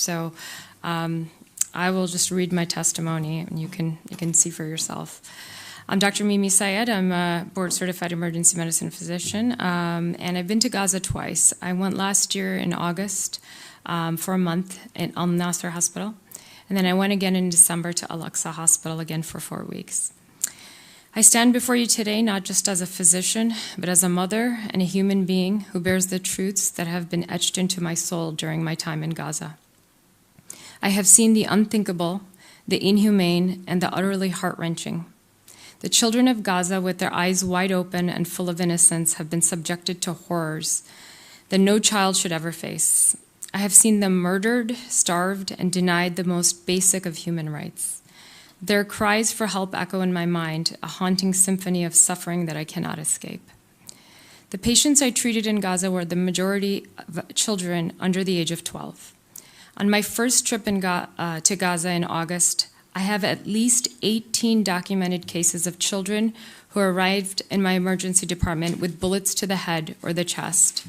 So I will just read my testimony, and you can see for yourself. I'm Dr. Mimi Syed. I'm a board-certified emergency medicine physician, and I've been to Gaza twice. I went last year in August for a month at Al Nasser Hospital, and then I went again in December to Al-Aqsa Hospital again for 4 weeks. I stand before you today not just as a physician, but as a mother and a human being who bears the truths that have been etched into my soul during my time in Gaza. I have seen the unthinkable, the inhumane, and the utterly heart-wrenching. The children of Gaza, with their eyes wide open and full of innocence, have been subjected to horrors that no child should ever face. I have seen them murdered, starved, and denied the most basic of human rights. Their cries for help echo in my mind, a haunting symphony of suffering that I cannot escape. The patients I treated in Gaza were the majority of children under the age of 12. On my first trip to Gaza in August, I have at least 18 documented cases of children who arrived in my emergency department with bullets to the head or the chest,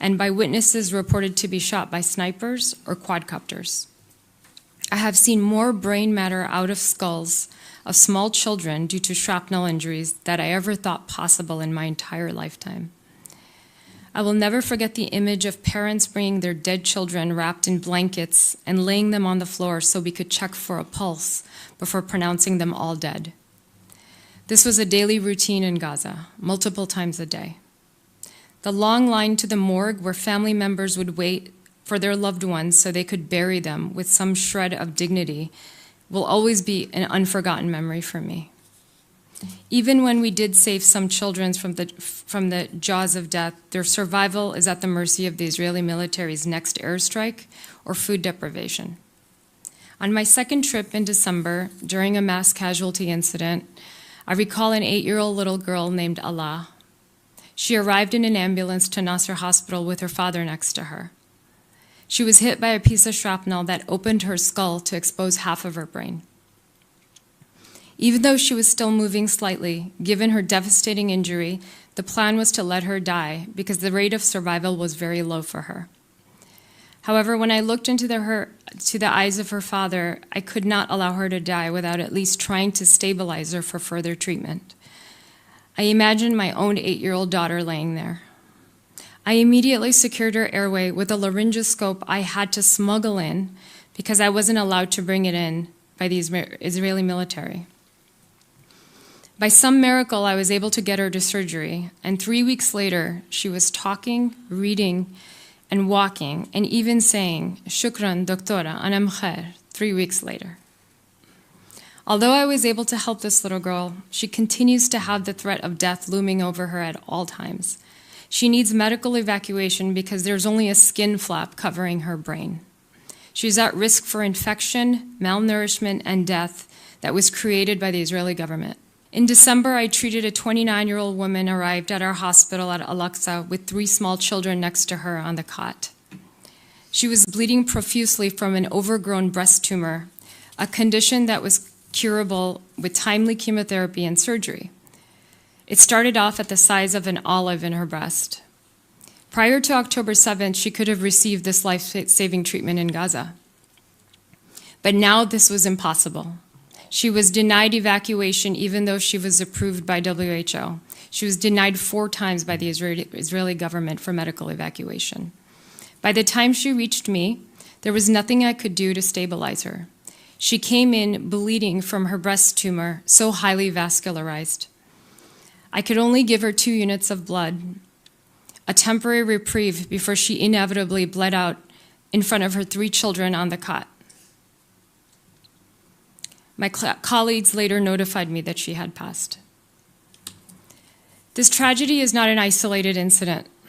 and by witnesses reported to be shot by snipers or quadcopters. I have seen more brain matter out of skulls of small children due to shrapnel injuries than I ever thought possible in my entire lifetime. I will never forget the image of parents bringing their dead children wrapped in blankets and laying them on the floor so we could check for a pulse before pronouncing them all dead. This was a daily routine in Gaza, multiple times a day. The long line to the morgue where family members would wait for their loved ones so they could bury them with some shred of dignity will always be an unforgotten memory for me. Even when we did save some children from the jaws of death, their survival is at the mercy of the Israeli military's next airstrike or food deprivation. On my second trip in December, during a mass casualty incident, I recall an 8-year-old little girl named Allah. She arrived in an ambulance to Nasser Hospital with her father next to her. She was hit by a piece of shrapnel that opened her skull to expose half of her brain. Even though she was still moving slightly, given her devastating injury, the plan was to let her die because the rate of survival was very low for her. However, when I looked into the eyes of her father, I could not allow her to die without at least trying to stabilize her for further treatment. I imagined my own 8-year-old daughter laying there. I immediately secured her airway with a laryngoscope I had to smuggle in because I wasn't allowed to bring it in by the Israeli military. By some miracle, I was able to get her to surgery, and 3 weeks later, she was talking, reading, and walking, and even saying, "Shukran, doctora, ana mkhair," 3 weeks later. Although I was able to help this little girl, she continues to have the threat of death looming over her at all times. She needs medical evacuation because there's only a skin flap covering her brain. She's at risk for infection, malnourishment, and death that was created by the Israeli government. In December, I treated a 29-year-old woman arrived at our hospital at Al-Aqsa with 3 small children next to her on the cot. She was bleeding profusely from an overgrown breast tumor, a condition that was curable with timely chemotherapy and surgery. It started off at the size of an olive in her breast. Prior to October 7th, she could have received this life-saving treatment in Gaza. But now this was impossible. She was denied evacuation even though she was approved by WHO. She was denied 4 times by the Israeli government for medical evacuation. By the time she reached me, there was nothing I could do to stabilize her. She came in bleeding from her breast tumor, so highly vascularized. I could only give her 2 units of blood, a temporary reprieve before she inevitably bled out in front of her 3 children on the cot. My colleagues later notified me that she had passed. This tragedy is not an isolated incident.